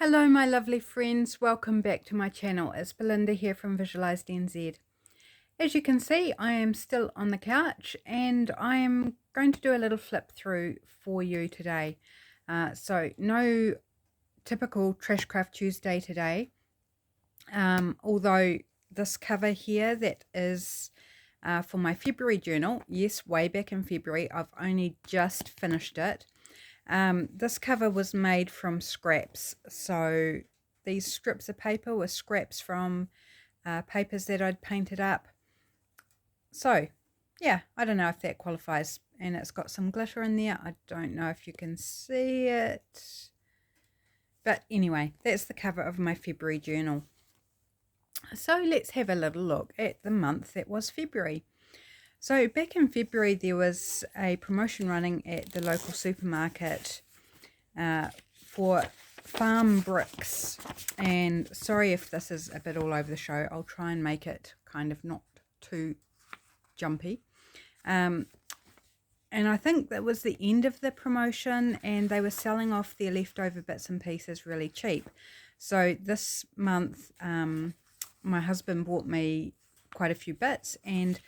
Hello my lovely friends, welcome back to my channel. It's Belinda here from Visualized NZ. As you can see, I am still on the couch and I am going to do a little flip through for you today. So no typical Trashcraft Tuesday today, although this cover here that is for my February journal, yes, way back in February, I've only just finished it. This cover was made from scraps, so these strips of paper were scraps from papers that I'd painted up. So yeah, I don't know if that qualifies, and it's got some glitter in there. I don't know if you can see it, but anyway, that's the cover of my February journal. So let's have a little look at the month that was February. So back in February there was a promotion running at the local supermarket for farm bricks, and sorry if this is a bit all over the show. I'll try and make it kind of not too jumpy. And I think that was the end of the promotion and they were selling off their leftover bits and pieces really cheap. So this month my husband bought me quite a few bits and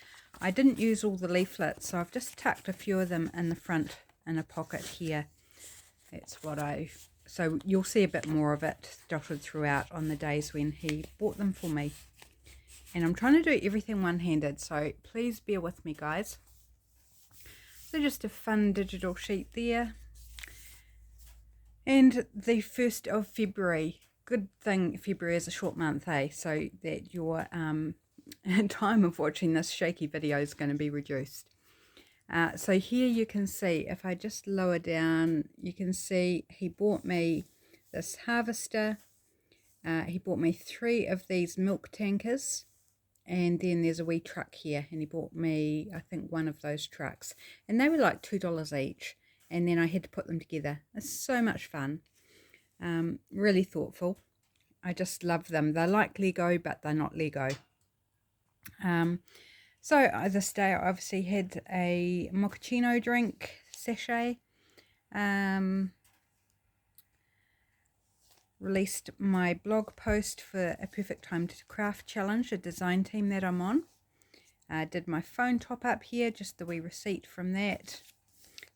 I didn't use all the leaflets, so I've just tucked a few of them in the front in a pocket here. That's what so you'll see a bit more of it dotted throughout on the days when he bought them for me. And I'm trying to do everything one-handed, so please bear with me, guys. So just a fun digital sheet there. And the 1st of February. Good thing February is a short month, eh? So that your time of watching this shaky video is going to be reduced. So here you can see, if I just lower down, you can see he bought me this harvester. He bought me 3 of these milk tankers. And then there's a wee truck here. And he bought me, I think, 1 of those trucks. And they were like $2 each. And then I had to put them together. It's so much fun. Really thoughtful. I just love them. They're like Lego, but they're not Lego. So this day I obviously had a mochaccino drink sachet. Released my blog post for a Perfect Time to Craft challenge, a design team that I'm on. Did my phone top up here, just the wee receipt from that.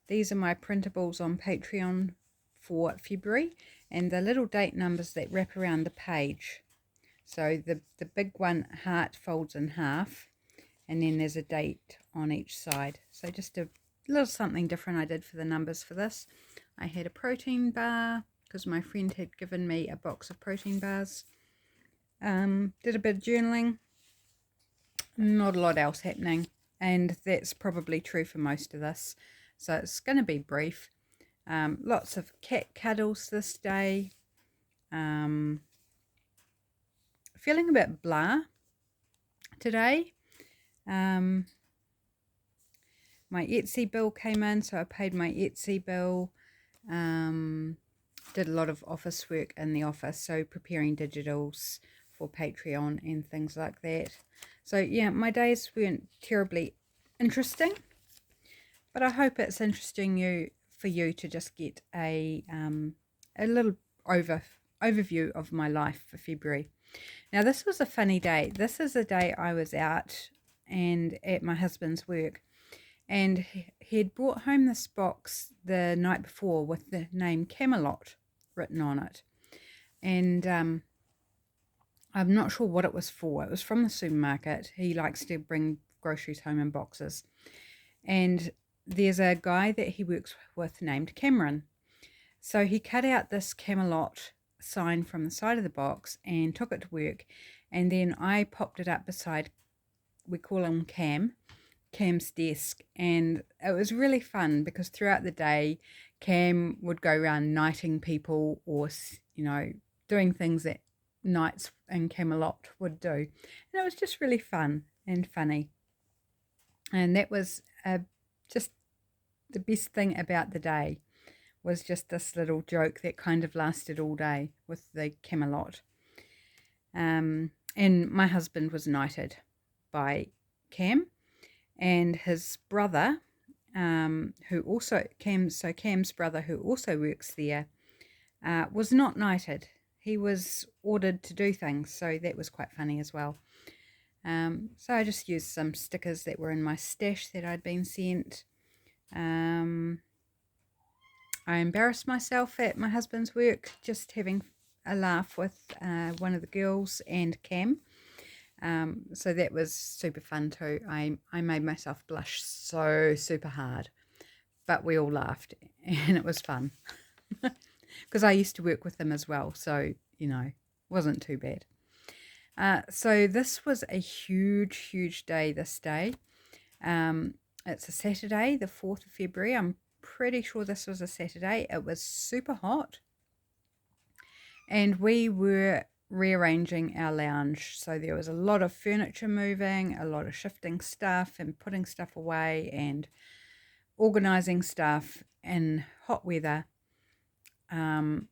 These are my printables on Patreon for February, and the little date numbers that wrap around the page. So the big one, heart, folds in half, and then there's a date on each side. So just a little something different I did for the numbers for this. I had a protein bar because my friend had given me a box of protein bars. Did a bit of journaling. Not a lot else happening, and that's probably true for most of this. So it's going to be brief. Lots of cat cuddles this day. Feeling a bit blah today. My Etsy bill came in, so I paid my Etsy bill. Did a lot of office work in the office, so preparing digitals for Patreon and things like that. So yeah, my days weren't terribly interesting, but I hope it's interesting for you to just get a little overview of my life for February. Now this was a funny day. This is a day I was out and at my husband's work, and he had brought home this box the night before with the name Camelot written on it. And I'm not sure what it was for. It was from the supermarket. He likes to bring groceries home in boxes. And there's a guy that he works with named Cameron. So he cut out this Camelot sign from the side of the box and took it to work. And then I popped it up beside, we call him Cam's desk, and it was really fun because throughout the day Cam would go around knighting people, or doing things that knights in Camelot would do, and it was just really fun and funny. And that was just the best thing about the day, was just this little joke that kind of lasted all day with the Camelot. And my husband was knighted by Cam, and his brother, Cam's brother, who also works there, was not knighted. he was ordered to do things, so that was quite funny as well. So I just used some stickers that were in my stash that I'd been sent. I embarrassed myself at my husband's work, just having a laugh with one of the girls and Cam. So that was super fun too. I made myself blush so super hard, but we all laughed and it was fun because I used to work with them as well. So, wasn't too bad. So this was a huge day this day. It's a Saturday, the 4th of February. I'm pretty sure this was a Saturday. It was super hot. And we were rearranging our lounge. So there was a lot of furniture moving, a lot of shifting stuff and putting stuff away and organising stuff in hot weather. And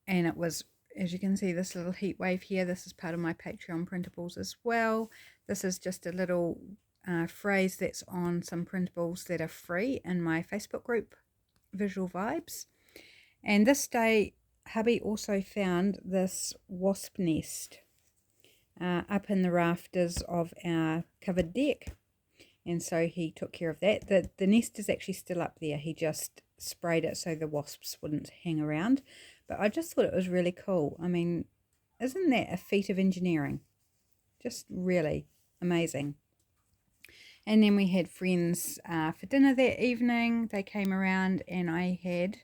it was, as you can see, this little heat wave here. This is part of my Patreon printables as well. This is just a little phrase that's on some printables that are free in my Facebook group, Visual Vibes. And this day, hubby also found this wasp nest up in the rafters of our covered deck. And so he took care of that. The nest is actually still up there. He just sprayed it so the wasps wouldn't hang around. But I just thought it was really cool. I mean, isn't that a feat of engineering? Just really amazing. And then we had friends for dinner that evening. They came around and I had,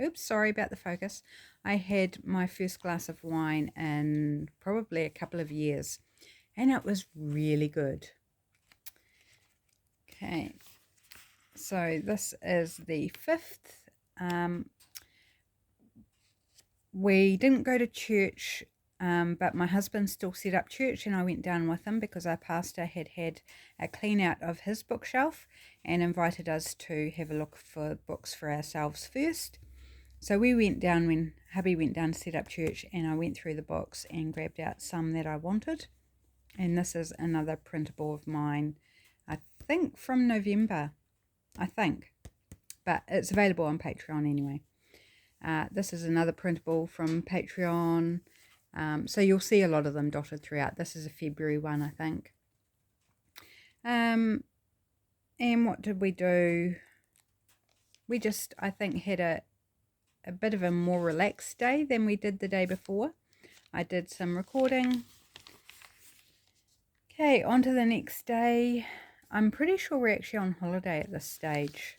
oops, sorry about the focus. I had my first glass of wine in probably a couple of years. And it was really good. Okay, so this is the 5th. We didn't go to church, but my husband still set up church and I went down with him because our pastor had a clean out of his bookshelf and invited us to have a look for books for ourselves first. So we went down when hubby went down to set up church and I went through the books and grabbed out some that I wanted. And this is another printable of mine, I think from November, but it's available on Patreon anyway. This is another printable from Patreon. So you'll see a lot of them dotted throughout. This is a February one, I think. And what did we do? We just, I think, had a bit of a more relaxed day than we did the day before. I did some recording. Okay, on to the next day. I'm pretty sure we're actually on holiday at this stage.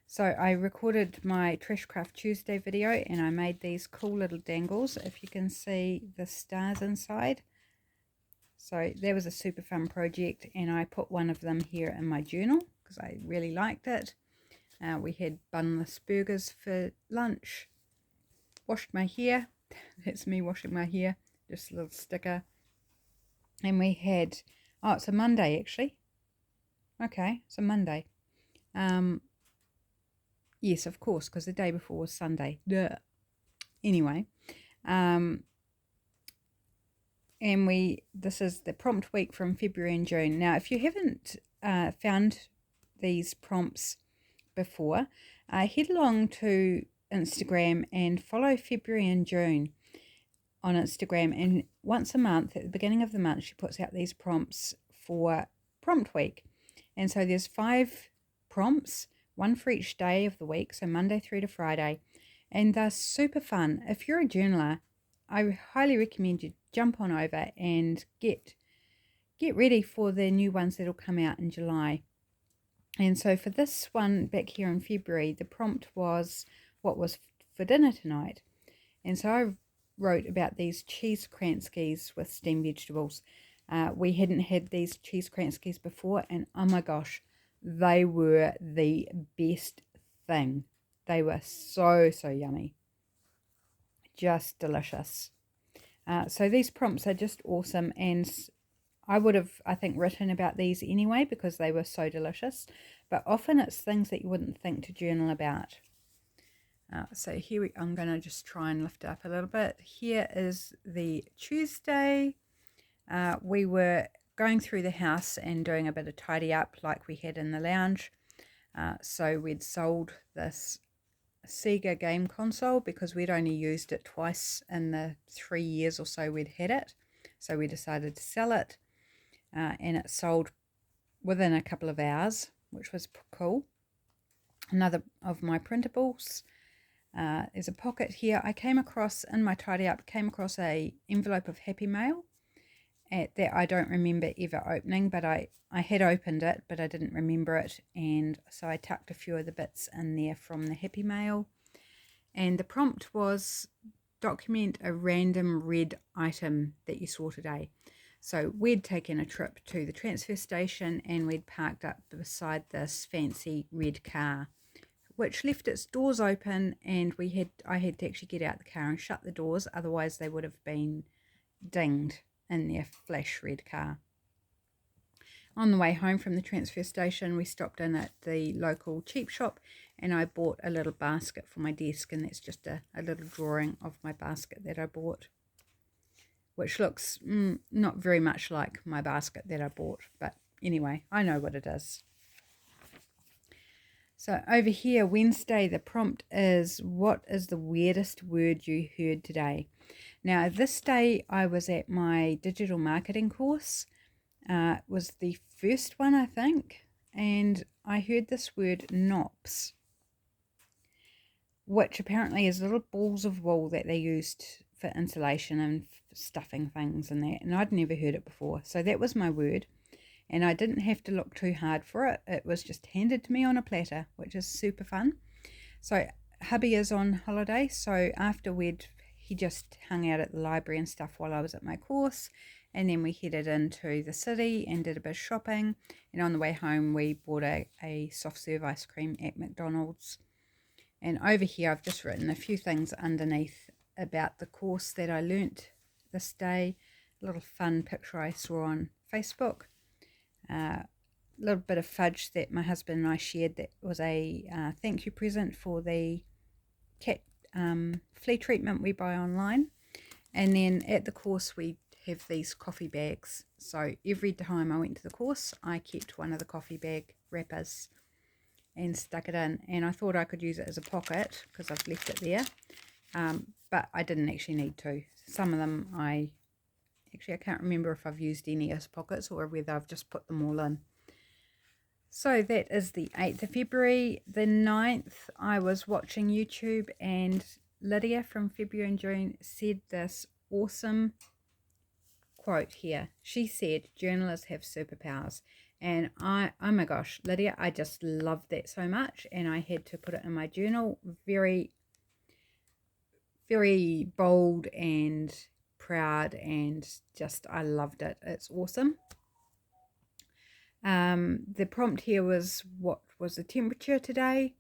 So I recorded my Trashcraft Tuesday video and I made these cool little dangles, if you can see the stars inside. So that was a super fun project and I put one of them here in my journal because I really liked it. We had bunless burgers for lunch. Washed my hair. That's me washing my hair. Just a little sticker. And we had, oh, it's a Monday actually. Okay, it's a Monday. Yes, of course, because the day before was Sunday. Duh. Anyway, and this is the prompt week from February and June. Now, if you haven't found these prompts before, head along to Instagram and follow February and June on Instagram. And once a month, at the beginning of the month, she puts out these prompts for prompt week. And so there's 5 prompts, one for each day of the week, so Monday through to Friday, and they're super fun. If you're a journaler, I highly recommend you jump on over and get ready for the new ones that'll come out in July. And so for this one back here in February, the prompt was, what was for dinner tonight? And so I wrote about these cheese kranskis with steamed vegetables. We hadn't had these cheese kranskis before, and oh my gosh, they were the best thing. They were so yummy. Just delicious. So these prompts are just awesome, and I would have, I think, written about these anyway because they were so delicious, but often it's things that you wouldn't think to journal about. So here I'm going to just try and lift it up a little bit. Here is the Tuesday. We were going through the house and doing a bit of tidy up like we had in the lounge. So we'd sold this Sega game console because we'd only used it twice in the 3 years or so we'd had it. So we decided to sell it, and it sold within a couple of hours, which was cool. Another of my printables. There's a pocket here. I came across, in my tidy up, came across a envelope of Happy Mail that I don't remember ever opening, but I had opened it, but I didn't remember it, and so I tucked a few of the bits in there from the Happy Mail. And the prompt was, document a random red item that you saw today. So we'd taken a trip to the transfer station and we'd parked up beside this fancy red car, which left its doors open, and I had to actually get out the car and shut the doors, otherwise they would have been dinged in their flash red car. On the way home from the transfer station, we stopped in at the local cheap shop and I bought a little basket for my desk, and that's just a little drawing of my basket that I bought, which looks not very much like my basket that I bought, but anyway, I know what it is. So over here, Wednesday, the prompt is, what is the weirdest word you heard today? Now, this day I was at my digital marketing course. It was the first one, I think, and I heard this word NOPs, which apparently is little balls of wool that they used for insulation and stuffing things and that, and I'd never heard it before. So that was my word, and I didn't have to look too hard for it. It was just handed to me on a platter, which is super fun. So hubby is on holiday, so after he just hung out at the library and stuff while I was at my course, and then we headed into the city and did a bit of shopping, and on the way home we bought a soft serve ice cream at McDonald's. And over here I've just written a few things underneath about the course that I learnt this day. A little fun picture I saw on Facebook. A little bit of fudge that my husband and I shared that was a thank you present for the cat flea treatment we buy online. And then at the course we have these coffee bags. So every time I went to the course I kept one of the coffee bag wrappers and stuck it in, and I thought I could use it as a pocket because I've left it there, but I didn't actually need to. Some of them I can't remember if I've used any as pockets or whether I've just put them all in. So that is the 8th of February. The 9th I was watching YouTube and Lydia from February and June said this awesome quote here. She said, journalists have superpowers. And oh my gosh, Lydia, I just loved that so much, and I had to put it in my journal. Very, very bold and proud, and just I loved it. It's awesome. The prompt here was, what was the temperature today?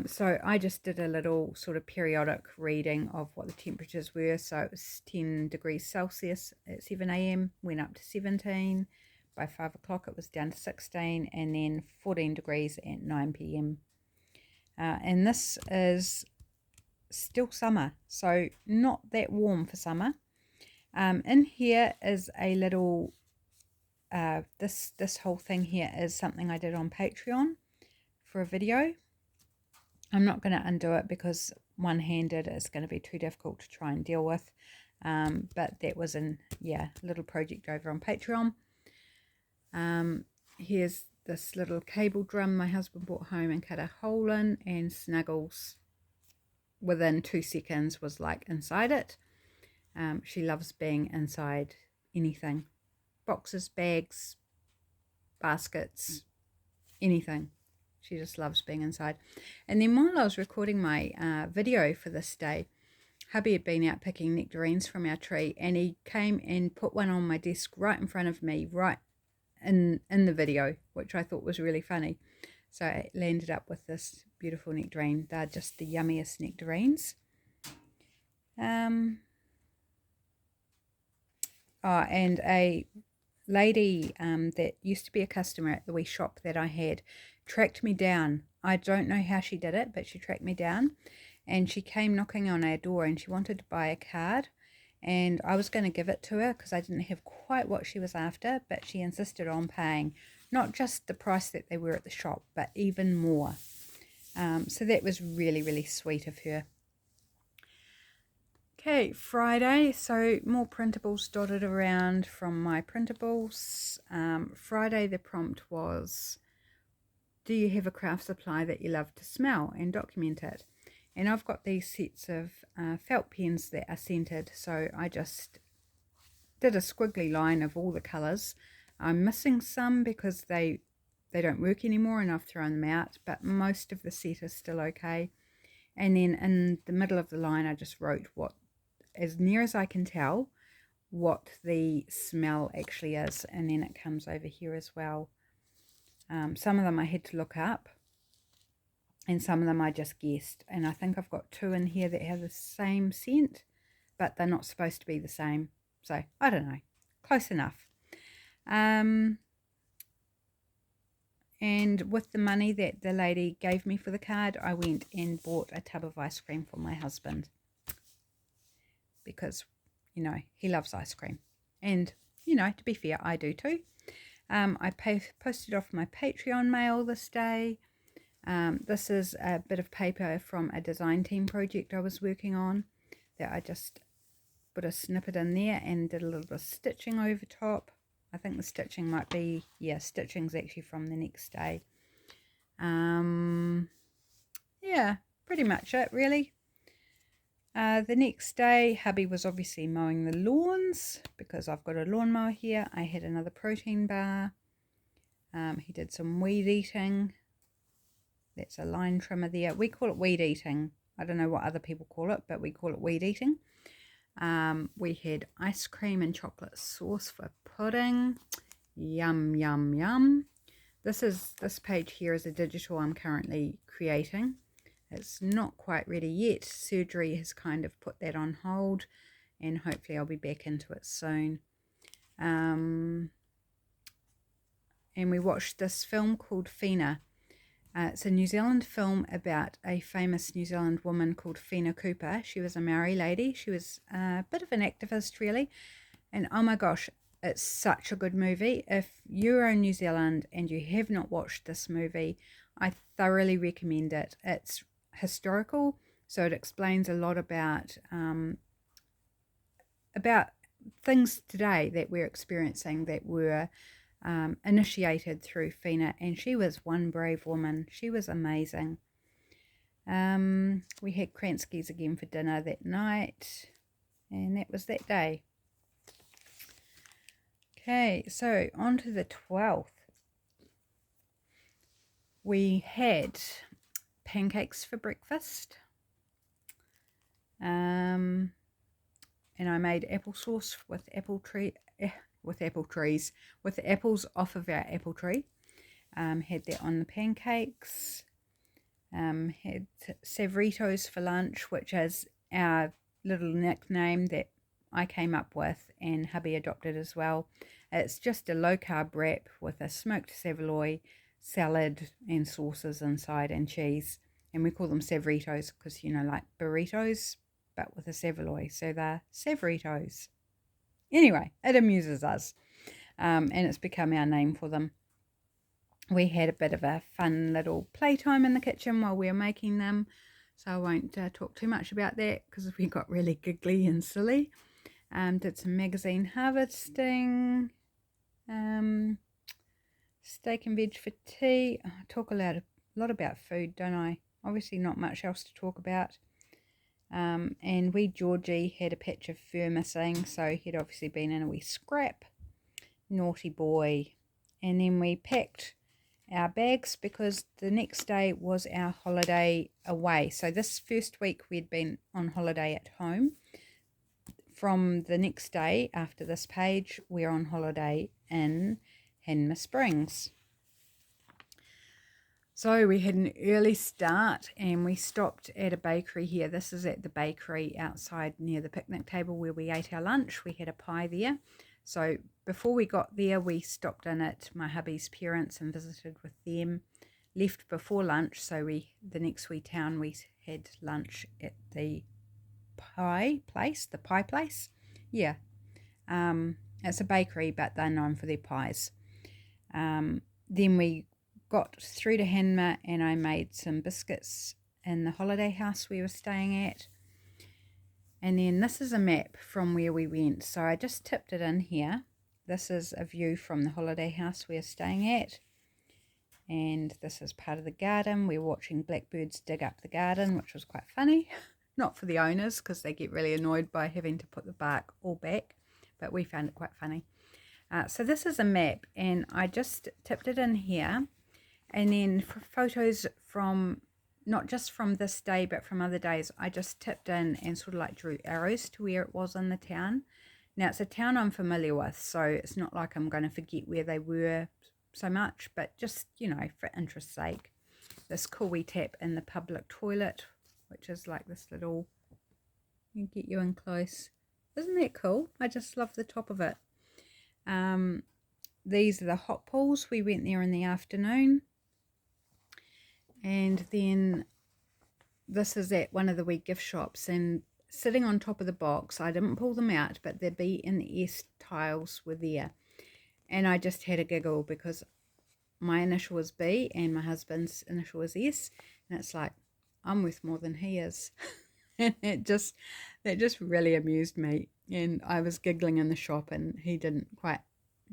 So I just did a little sort of periodic reading of what the temperatures were. So it was 10 degrees Celsius at 7 a.m, went up to 17. By 5 o'clock it was down to 16, and then 14 degrees at 9 p.m. And this is still summer, so not that warm for summer. In here is a little, this whole thing here is something I did on Patreon for a video. I'm not going to undo it because one-handed is going to be too difficult to try and deal with. But that was a little project over on Patreon. Here's this little cable drum my husband brought home and cut a hole in, and Snuggles within 2 seconds was like inside it. She loves being inside anything, boxes, bags, baskets, anything. She just loves being inside. And then while I was recording my video for this day, hubby had been out picking nectarines from our tree, and he came and put one on my desk right in front of me, right in the video, which I thought was really funny. So I landed up with this beautiful nectarine. They're just the yummiest nectarines. And a lady that used to be a customer at the wee shop that I had tracked me down. I don't know how she did it, but she tracked me down, and she came knocking on our door, and she wanted to buy a card, and I was going to give it to her because I didn't have quite what she was after, but she insisted on paying not just the price that they were at the shop, but even more. So that was really, really sweet of her. Okay, Friday, so more printables dotted around from my printables. Friday, the prompt was, do you have a craft supply that you love to smell and document it? And I've got these sets of felt pens that are scented, so I just did a squiggly line of all the colours. I'm missing some because they don't work anymore and I've thrown them out, but most of the set is still okay. And then in the middle of the line I just wrote what, as near as I can tell, what the smell actually is, and then it comes over here as well. Some of them I had to look up, and some of them I just guessed, and I think I've got 2 in here that have the same scent, but they're not supposed to be the same, so I don't know, close enough. And with the money that the lady gave me for the card, I went and bought a tub of ice cream for my husband, because, you know, he loves ice cream, and, you know, to be fair, I do too. I posted off my Patreon mail this day. This is a bit of paper from a design team project I was working on that I just put a snippet in there and did a little bit of stitching over top. I think the stitching might be, yeah, stitching's actually from the next day. Yeah, pretty much it, really. The next day, hubby was obviously mowing the lawns because I've got a lawnmower here. I had another protein bar. He did some weed eating. That's a line trimmer there. We call it weed eating. I don't know what other people call it, but we call it weed eating. We had ice cream and chocolate sauce for pudding. Yum, yum, yum. This page here is a digital I'm currently creating. It's not quite ready yet. Surgery has kind of put that on hold, and hopefully I'll be back into it soon. And we watched this film called Fina. It's a New Zealand film about a famous New Zealand woman called Fina Cooper. She was a Maori lady. She was a bit of an activist, really. And oh my gosh, it's such a good movie. If you're in New Zealand and you have not watched this movie, I thoroughly recommend it. It's historical, so it explains a lot about things today that we're experiencing that were initiated through Fina, and she was one brave woman. She was amazing. We had Kranskis again for dinner that night, and that was that day. Okay, so on to the 12th. We had pancakes for breakfast. And I made applesauce with with the apples off of our apple tree. Had that on the pancakes. Had Savritos for lunch, which is our little nickname that I came up with and hubby adopted as well. It's just a low carb wrap with a smoked saveloy, salad and sauces inside, and cheese. And we call them Savritos because, you know, like burritos, but with a saveloy. So they're Savritos. Anyway, it amuses us. And it's become our name for them. We had a bit of a fun little playtime in the kitchen while we were making them. So I won't talk too much about that because we got really giggly and silly. Did some magazine harvesting. Steak and veg for tea. I talk a lot about food, don't I? Obviously not much else to talk about. And wee Georgie had a patch of fur missing, so he'd obviously been in a wee scrap. Naughty boy. And then we packed our bags because the next day was our holiday away. So this first week we'd been on holiday at home. From the next day after this page, we're on holiday in Hanmer Springs. So we had an early start and we stopped at a bakery here. This is at the bakery outside near the picnic table where we ate our lunch. We had a pie there. So before we got there, we stopped in at my hubby's parents and visited with them. Left before lunch, so the next wee town we had lunch at the pie place. Yeah. It's a bakery, but they're known for their pies. Then we got through to Hanma and I made some biscuits in the holiday house we were staying at. And then this is a map from where we went. So I just tipped it in here. This is a view from the holiday house we are staying at. And this is part of the garden. We're watching blackbirds dig up the garden, which was quite funny. Not for the owners, because they get really annoyed by having to put the bark all back. But we found it quite funny. So this is a map, and I just tipped it in here. And then for photos from, not just from this day, but from other days, I just tipped in and sort of like drew arrows to where it was in the town. Now, it's a town I'm familiar with, so it's not like I'm going to forget where they were so much, but just, you know, for interest's sake. This cool wee tap in the public toilet, which is like this little, you get you in close. Isn't that cool? I just love the top of it. These are the hot pools. We went there in the afternoon. And then this is at one of the wee gift shops, and sitting on top of the box, I didn't pull them out, but the B and the S tiles were there. And I just had a giggle because my initial was B and my husband's initial was S. And it's like, I'm worth more than he is. And that just really amused me. And I was giggling in the shop, and he didn't quite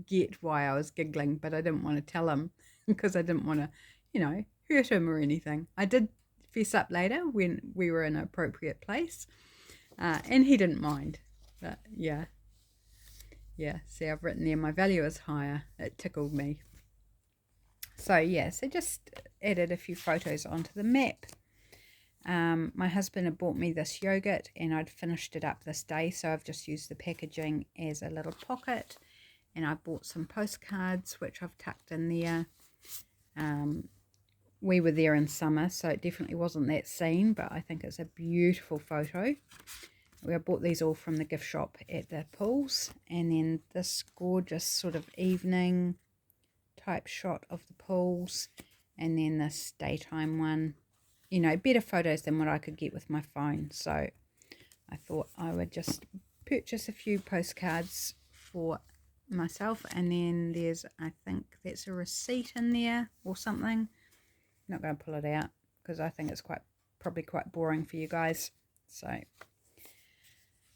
get why I was giggling, but I didn't want to tell him because I didn't want to, you know, hurt him or anything. I did fess up later when we were in an appropriate place, and he didn't mind. But yeah, see, I've written there, my value is higher. It tickled me. So yeah, so just added a few photos onto the map. My husband had bought me this yogurt, and I'd finished it up this day, so I've just used the packaging as a little pocket. And I bought some postcards, which I've tucked in there. We were there in summer, so it definitely wasn't that scene, but I think it's a beautiful photo. I bought these all from the gift shop at the pools. And then this gorgeous sort of evening type shot of the pools. And then this daytime one. You know, better photos than what I could get with my phone. So I thought I would just purchase a few postcards for myself. And then there's, I think that's a receipt in there or something. Not going to pull it out because I think it's probably quite boring for you guys. So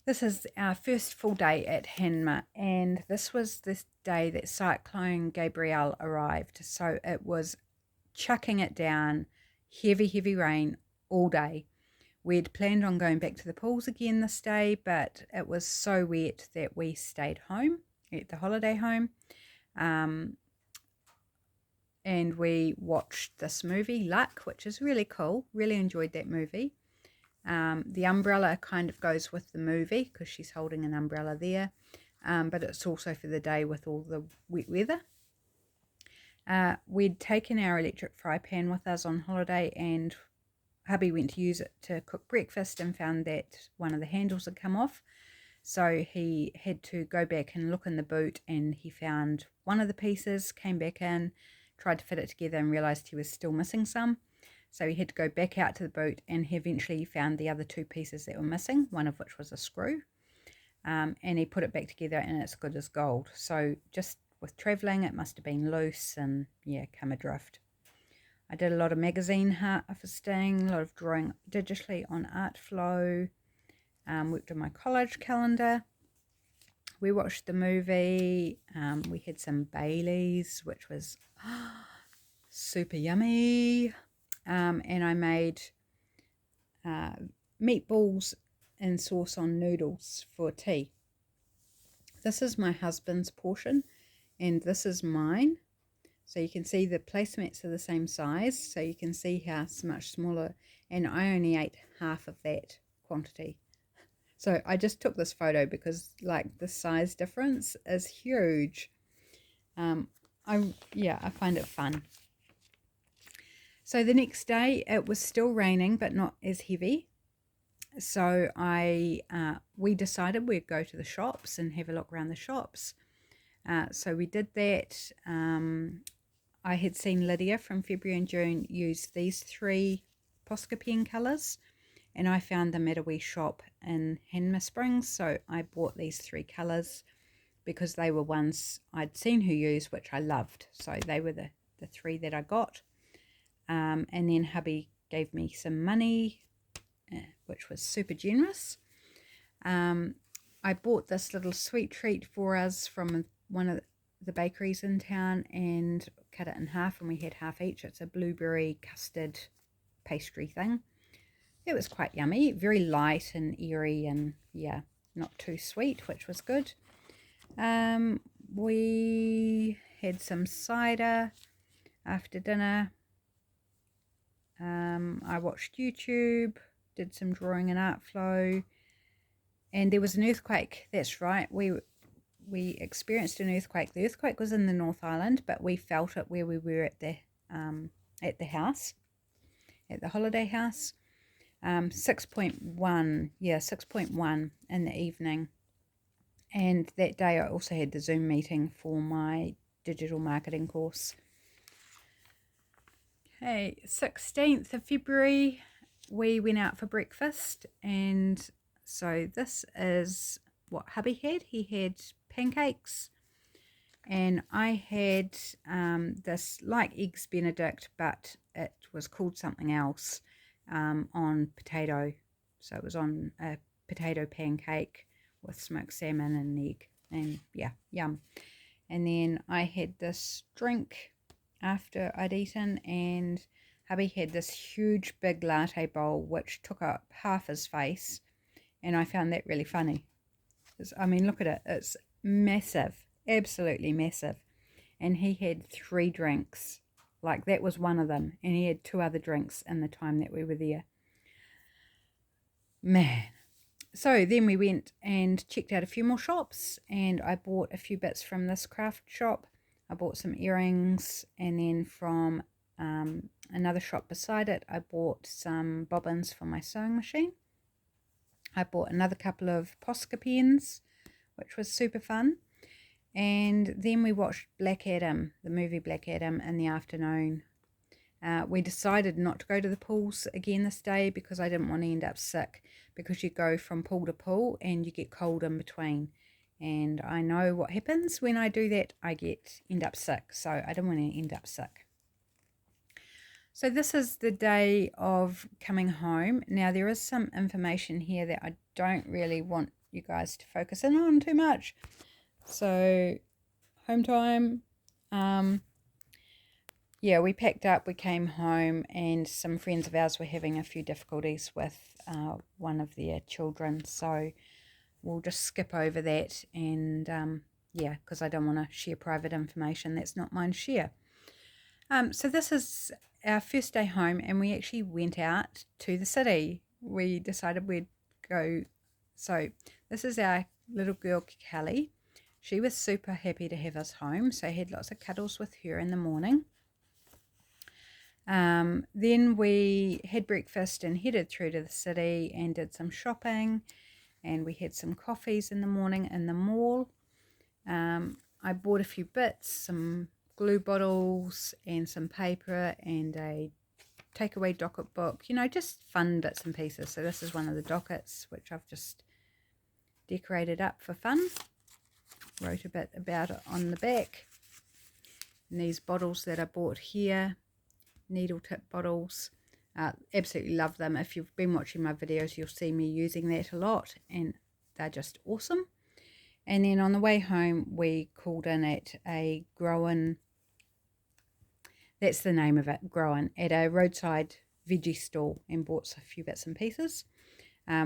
this is our first full day at Hanma, and this was this day that Cyclone Gabrielle arrived. So it was chucking it down, heavy rain all day. We'd planned on going back to the pools again this day, but it was so wet that we stayed home at the holiday home. And we watched this movie, Luck, which is really cool. Really enjoyed that movie. The umbrella kind of goes with the movie because she's holding an umbrella there. But it's also for the day with all the wet weather. We'd taken our electric fry pan with us on holiday, and hubby went to use it to cook breakfast and found that one of the handles had come off. So he had to go back and look in the boot, and he found one of the pieces, came back in, tried to fit it together and realised he was still missing some. So he had to go back out to the boot, and he eventually found the other two pieces that were missing, one of which was a screw. And he put it back together, and it's good as gold. So just with travelling, it must have been loose and, yeah, come adrift. I did a lot of magazine harvesting, a lot of drawing digitally on Artflow, worked on my college calendar. We watched the movie. We had some Baileys, which was super yummy. And I made meatballs and sauce on noodles for tea. This is my husband's portion, and this is mine. So you can see the placemats are the same size, so you can see how it's much smaller, and I only ate half of that quantity. So I just took this photo because, like, the size difference is huge. I find it fun. So the next day it was still raining, but not as heavy. So we decided we'd go to the shops and have a look around the shops. So we did that. I had seen Lydia from February and June use these three Posca pen colours, and I found them at a wee shop in Hanma Springs. So I bought these three colours because they were ones I'd seen her use, which I loved. So they were the the 3 that I got. And then hubby gave me some money, which was super generous. I bought this little sweet treat for us from one of the bakeries in town and cut it in half, and we had half each. It's a blueberry custard pastry thing. It was quite yummy, very light and airy, and yeah, not too sweet, which was good. We had some cider after dinner. I watched YouTube, did some drawing and art flow, and there was an earthquake. That's right, we experienced an earthquake. The earthquake was in the North Island, but we felt it where we were at the house, at the holiday house. 6.1, yeah, 6.1 in the evening. And that day I also had the Zoom meeting for my digital marketing course. Okay, 16th of February, we went out for breakfast, and so this is what hubby had. He had pancakes, and I had this like Eggs Benedict, but it was called something else, on potato. So it was on a potato pancake with smoked salmon and egg, and yeah, yum. And then I had this drink after I'd eaten, and hubby had this huge big latte bowl which took up half his face, and I found that really funny. I mean, look at it, it's massive, absolutely massive. And he had 3 drinks, like that was one of them, and he had 2 other drinks in the time that we were there. Man. So then we went and checked out a few more shops, and I bought a few bits from this craft shop. I bought some earrings, and then from another shop beside it, I bought some bobbins for my sewing machine. I bought another couple of Posca pens, which was super fun. And then we watched Black Adam, the movie Black Adam, in the afternoon. We decided not to go to the pools again this day because I didn't want to end up sick, because you go from pool to pool and you get cold in between. And I know what happens when I do that. I end up sick, so I didn't want to end up sick. So this is the day of coming home. Now there is some information here that I don't really want you guys to focus in on too much. So home time, yeah, we packed up, we came home, and some friends of ours were having a few difficulties with one of their children, so we'll just skip over that. And yeah, because I don't want to share private information that's not mine to share. So this is our first day home, and we actually went out to the city. We decided we'd go. So this is our little girl Kelly. She was super happy to have us home, so I had lots of cuddles with her in the morning. Then we had breakfast and headed through to the city and did some shopping, and we had some coffees in the morning in the mall. I bought a few bits, some glue bottles and some paper and a takeaway docket book, you know, just fun bits and pieces. So this is one of the dockets which I've just decorated up for fun. Wrote a bit about it on the back. And these bottles that I bought here, needle tip bottles, absolutely love them. If you've been watching my videos, you'll see me using that a lot, and they're just awesome. And then on the way home, we called in at a Groen, that's the name of it, Groen, at a roadside veggie stall, and bought a few bits and pieces.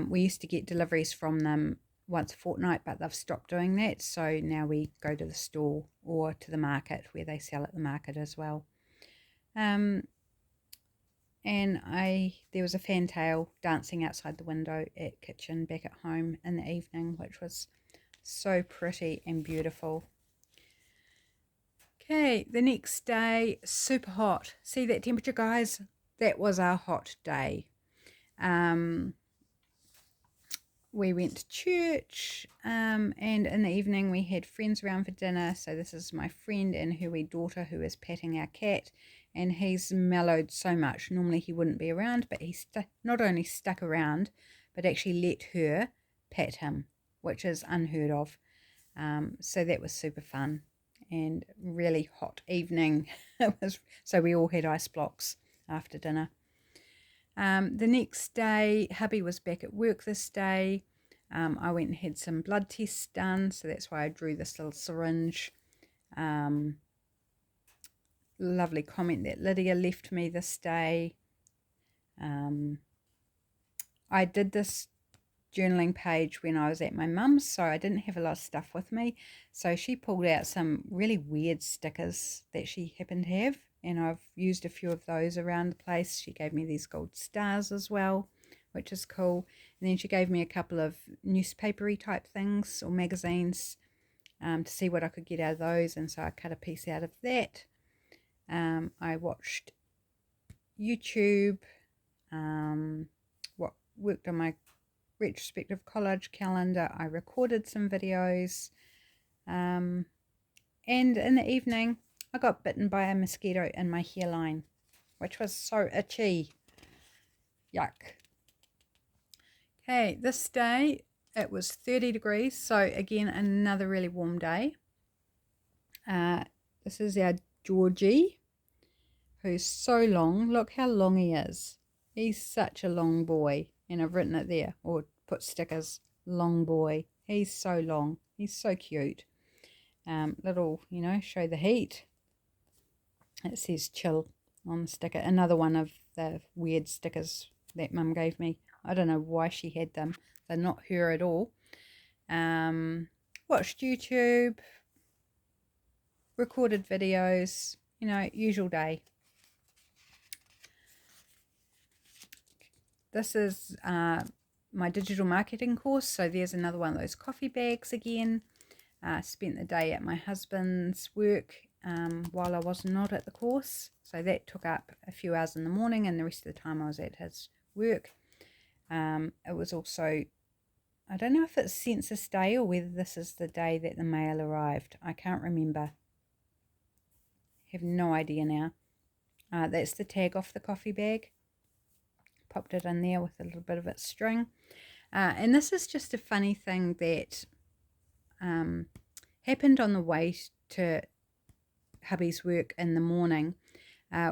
We used to get deliveries from them once a fortnight, but they've stopped doing that, so now we go to the store or to the market where they sell at the market as well. And there was a fantail dancing outside the window at kitchen back at home in the evening, which was so pretty and beautiful. Okay, the next day, super hot. See that temperature, guys? That was our hot day. We went to church, and in the evening we had friends around for dinner. So this is my friend and her wee daughter who is patting our cat, and he's mellowed so much. Normally he wouldn't be around, but he not only stuck around, but actually let her pat him, which is unheard of. So that was super fun. and really hot evening. So we all had ice blocks after dinner. The next day, hubby was back at work this day. I went and had some blood tests done, so that's why I drew this little syringe. Lovely comment that Lydia left me this day. I did this journaling page when I was at my mum's, so I didn't have a lot of stuff with me. So she pulled out some really weird stickers that she happened to have, and I've used a few of those around the place. She gave me these gold stars as well, which is cool. And then she gave me a couple of newspapery type things or magazines to see what I could get out of those, and so I cut a piece out of that. I watched YouTube, worked on my retrospective collage calendar. I recorded some videos, and in the evening I got bitten by a mosquito in my hairline, which was so itchy. Yuck. Okay, this day it was 30 degrees, so again another really warm day. This is our Georgie, who's so long. Look how long he is. He's such a long boy. And I've written it there, or put stickers, long boy. He's so long. He's so cute. Little, show the heat. It says chill on the sticker. Another one of the weird stickers that Mum gave me. I don't know why she had them. They're not her at all. Watched YouTube. Recorded videos. Usual day. This is my digital marketing course, so there's another one of those coffee bags again. Spent the day at my husband's work while I was not at the course, so that took up a few hours in the morning, and the rest of the time I was at his work. It was also, I don't know if it's Census Day or whether this is the day that the mail arrived. I can't remember. Have no idea now. That's the tag off the coffee bag. Popped it in there with a little bit of its string. And this is just a funny thing that happened on the way to hubby's work in the morning.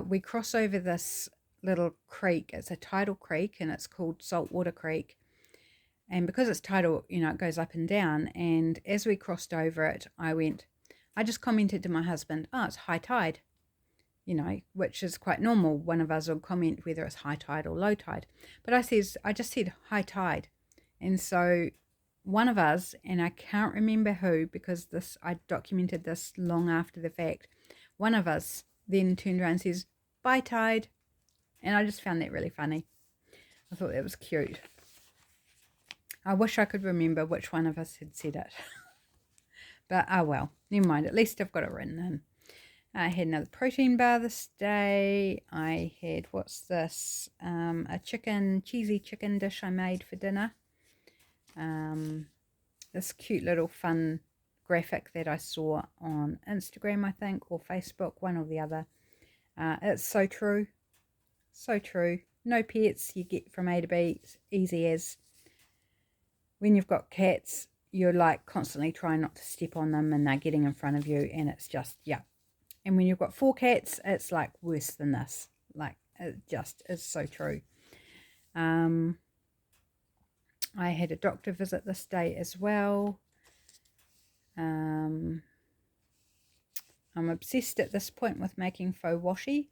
We cross over this little creek. It's a tidal creek, and it's called Saltwater Creek. And because it's tidal, it goes up and down. And as we crossed over it, I just commented to my husband, oh, it's high tide. Which is quite normal. One of us will comment whether it's high tide or low tide. But I just said high tide. And so one of us, and I can't remember who, because I documented this long after the fact, one of us then turned around and says, bye tide. And I just found that really funny. I thought that was cute. I wish I could remember which one of us had said it. But, oh well, never mind. At least I've got it written in. I had another protein bar this day. I had, what's this? A cheesy chicken dish I made for dinner. This cute little fun graphic that I saw on Instagram, I think, or Facebook, one or the other. It's so true. So true. No pets, you get from A to B. It's easy as. When you've got cats, you're like constantly trying not to step on them, and they're getting in front of you, and it's just, yeah. And when you've got 4 cats, it's like worse than this. Like, it just is so true. I had a doctor visit this day as well. I'm obsessed at this point with making faux washi,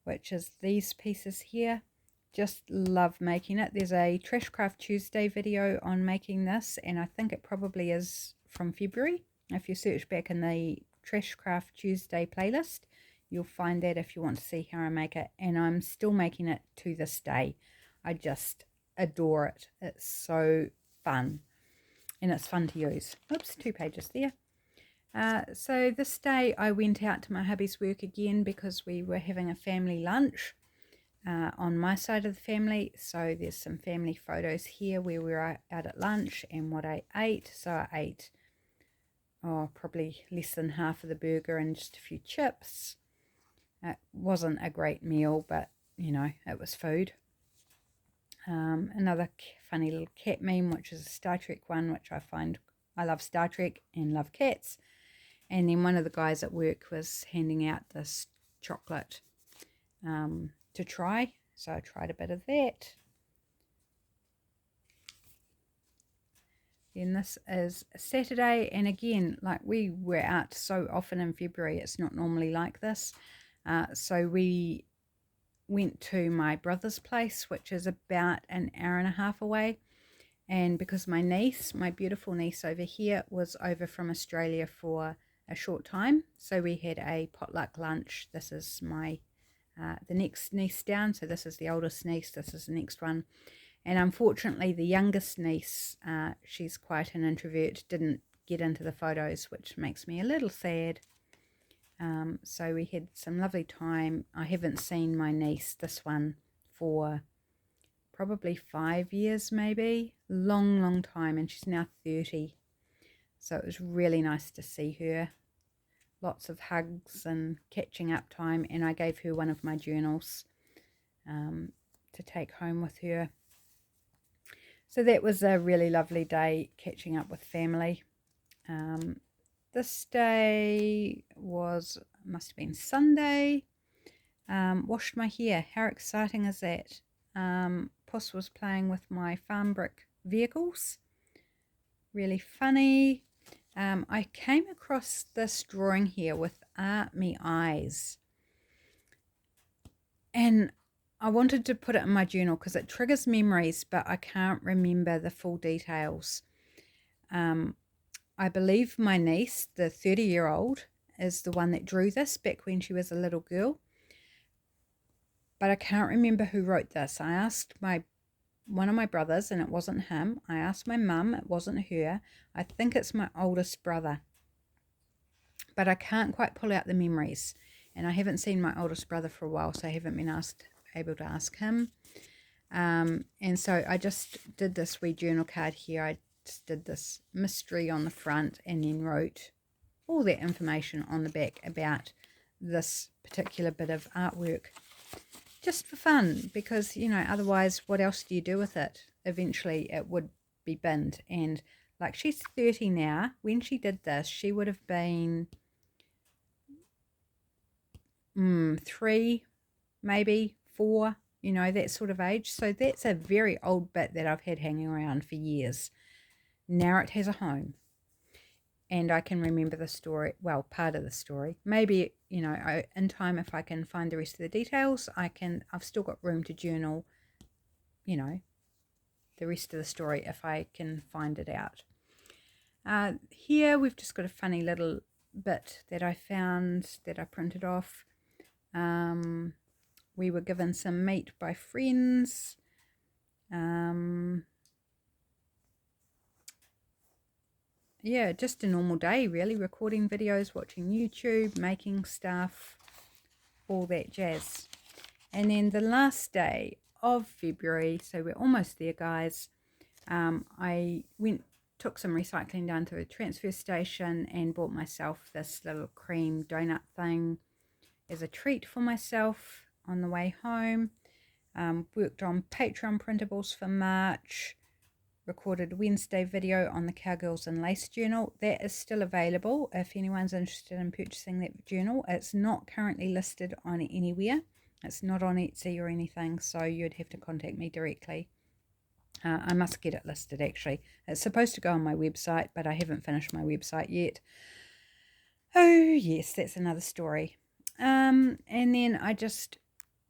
which is these pieces here. Just love making it. There's a Trashcraft Tuesday video on making this, and I think it probably is from February. If you search back in the Trashcraft Tuesday playlist, you'll find that if you want to see how I make it. And I'm still making it to this day. I just adore it. It's so fun, and it's fun to use. Oops, 2 pages there. So this day I went out to my hubby's work again because we were having a family lunch on my side of the family. So there's some family photos here where we were out at lunch and what I ate. So I ate probably less than half of the burger and just a few chips. It wasn't a great meal, but it was food. Another funny little cat meme, which is a Star Trek one, which I love Star Trek and love cats. And then one of the guys at work was handing out this chocolate to try. So I tried a bit of that. Then this is Saturday, and again, like, we were out so often in February, it's not normally like this. So we went to my brother's place, which is about an hour and a half away. And because my niece, my beautiful niece over here, was over from Australia for a short time, so we had a potluck lunch. This is my the next niece down, so this is the oldest niece, this is the next one. And unfortunately, the youngest niece, she's quite an introvert, didn't get into the photos, which makes me a little sad. So we had some lovely time. I haven't seen my niece, this one, for probably 5 years maybe. Long time, and she's now 30. So it was really nice to see her. Lots of hugs and catching up time, and I gave her one of my journals to take home with her. So that was a really lovely day, catching up with family. This day must have been Sunday. Washed my hair. How exciting is that? Puss was playing with my farm brick vehicles. Really funny. I came across this drawing here with Art Me Eyes. And I wanted to put it in my journal because it triggers memories, but I can't remember the full details. I believe my niece, the 30-year-old, is the one that drew this back when she was a little girl. But I can't remember who wrote this. I asked one of my brothers, and it wasn't him. I asked my mum, it wasn't her. I think it's my oldest brother. But I can't quite pull out the memories. And I haven't seen my oldest brother for a while, so I haven't been able to ask him. And so I just did this wee journal card here. I just did this mystery on the front and then wrote all that information on the back about this particular bit of artwork. Just for fun, because, you know, otherwise what else do you do with it? Eventually it would be binned. And like, she's 30 now. When she did this, she would have been 3, maybe 4, you know, that sort of age. So that's a very old bit that I've had hanging around for years. Now it has a home. And I can remember the story, well, part of the story. Maybe, you know, in time, if I can find the rest of the details, I've still got room to journal, you know, the rest of the story if I can find it out. Here we've just got a funny little bit that I found that I printed off. We were given some meat by friends. Yeah, just a normal day, really. Recording videos, watching YouTube, making stuff, all that jazz. And then the last day of February, so we're almost there, guys, I took some recycling down to a transfer station and bought myself this little cream donut thing as a treat for myself on the way home. Worked on Patreon printables for March. Recorded Wednesday video on the Cowgirls and Lace journal. That is still available if anyone's interested in purchasing that journal. It's not currently listed on anywhere. It's not on Etsy or anything, so you'd have to contact me directly. I must get it listed, actually. It's supposed to go on my website, but I haven't finished my website yet. Oh yes, that's another story. And then I just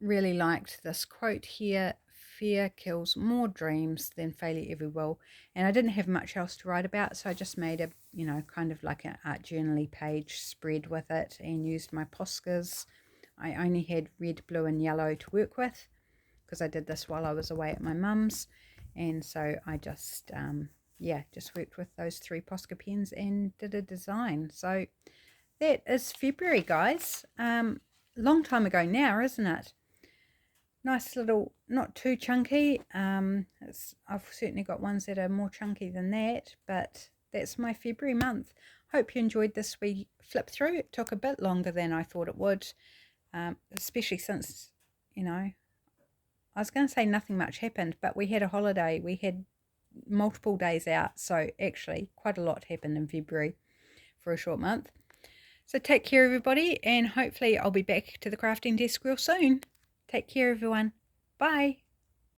really liked this quote here: fear kills more dreams than failure ever will. And I didn't have much else to write about, so I just made a, you know, kind of like an art journal-y page spread with it and used my Poscas. I only had red, blue and yellow to work with because I did this while I was away at my mum's, and so I just just worked with those 3 Posca pens and did a design. So that is February, guys. Long time ago now, isn't it? Nice little, not too chunky. I've certainly got ones that are more chunky than that, but that's my February month. Hope you enjoyed this wee flip through. It took a bit longer than I thought it would, especially since, you know, I was going to say nothing much happened, but we had a holiday. We had multiple days out, so actually quite a lot happened in February for a short month. So take care, everybody, and hopefully I'll be back to the crafting desk real soon. Take care, everyone. Bye.